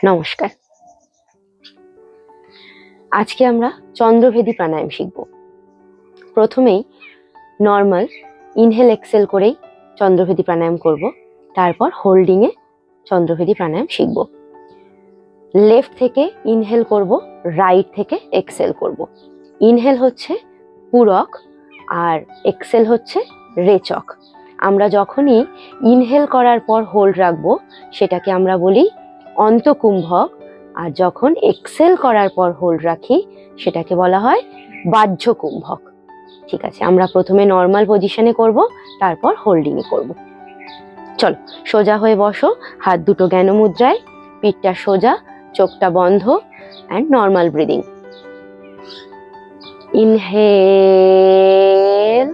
নমস্কার। আজকে আমরা চন্দ্রভেদী প্রাণায়াম শিখব। প্রথমেই নর্মাল ইনহেল এক্সেল করেই চন্দ্রভেদী প্রাণায়াম করব, তারপর হোল্ডিং এ চন্দ্রভেদী প্রাণায়াম শিখব। লেফট থেকে ইনহেল করব, রাইট থেকে এক্সেল করব। ইনহেল হচ্ছে পূরক আর এক্সেল হচ্ছে রেচক। আমরা যখনই ইনহেল করার পর হোল্ড রাখবো সেটাকে আমরা বলি অন্তকুম্ভক, আর যখন এক্সেল করার পর হোল্ড রাখি সেটাকে বলা হয় বাহ্যকুম্ভক। ঠিক আছে, আমরা প্রথমে নর্মাল পজিশনে করব, তারপর হোল্ডিং এ করব। চলো, সোজা হয়ে বসো, হাত দুটো জ্ঞান মুদ্রায়, পিঠটা সোজা, চোখটা বন্ধ, and normal breathing. Inhale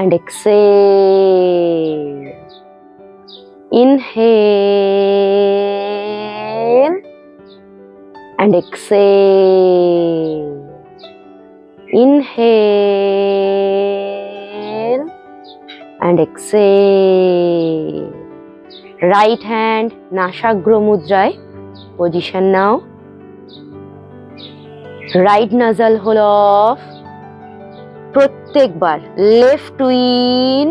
and exhale. Inhale and exhale. Inhale and exhale. Right hand Nashagra mudray. Position now. Right nostril hole off. প্রত্যেকবার left to in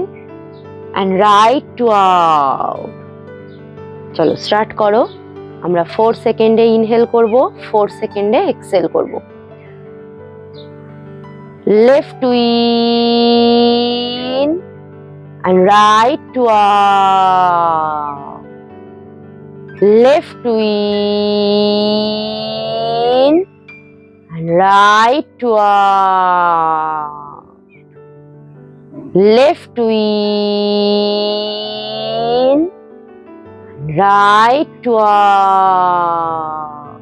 and right to out. চলো স্টার্ট করো। আমরা 4 সেকেন্ডে ইনহেল করব, 4 সেকেন্ডে Excel করব। Left to in and right to out. Left to in and right to out. Left to in, right to out.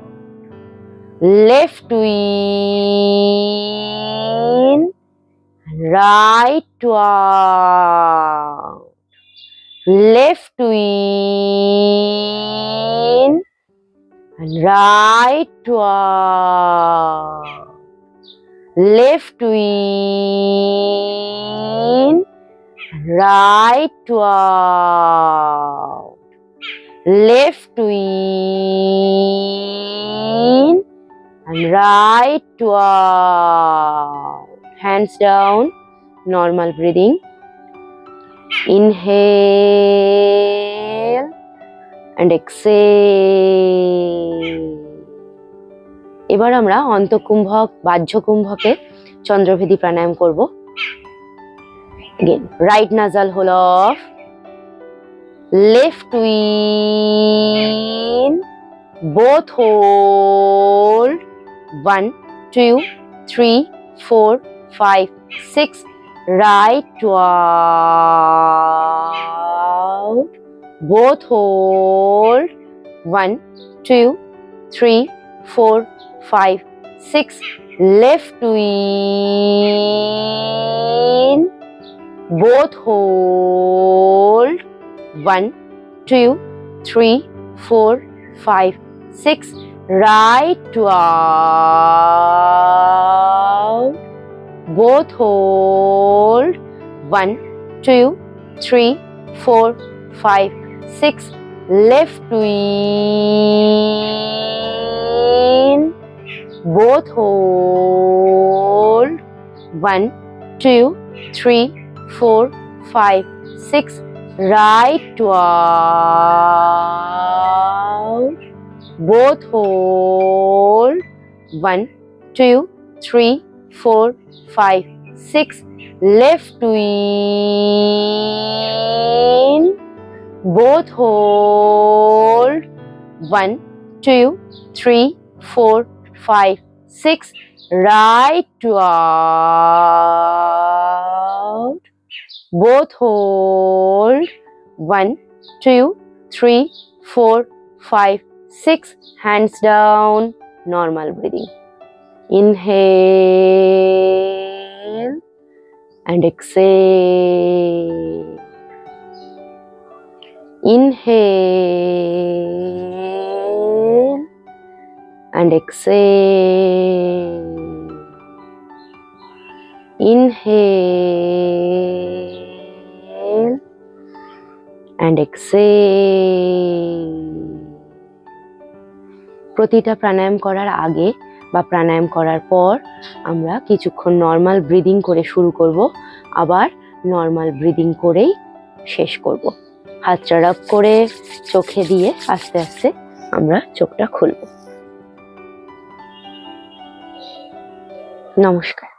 Left to in, right to out. Left to in, right to out. Left to in, right to out. Left to in and right to out. Hands down, normal breathing. Inhale and exhale. এবার আমরা অন্তকুম্ভক বাহ্যকুম্ভকে চন্দ্রভেদী প্রাণায়াম করব। Again, right nasal hole off. Left to in. Both hold. 1, 2, 3, 4, 5, 6. Right to out. Both hold. 1, 2, 3, 4, 5, 6. Left to in. Both hold. 1, 2, 3, 4, 5, 6. Right to out. Both hold. 1, 2, 3, 4, 5, 6. Left to in. Both hold. 1, 2, 3, 4, 5, 6. Right to out. Both hold. 1, 2, 3, 4, 5, 6. Left to in. Both hold. 1, 2, 3, 4, 5, 6. Right to out. Both hold. 1, 2, 3, 4, 5, 6. Hands down, normal breathing. Inhale and exhale. Inhale and exhale. Inhale and exhale. প্রতিটা প্রাণায়াম করার আগে বা প্রাণায়াম করার পর আমরা কিছুক্ষণ normal breathing করে শুরু করব, আবার নর্মাল ব্রিদিং করেই শেষ করব। হাতটা রাব করে চোখে দিয়ে আস্তে আস্তে আমরা চোখটা খুলব। নমস্কার।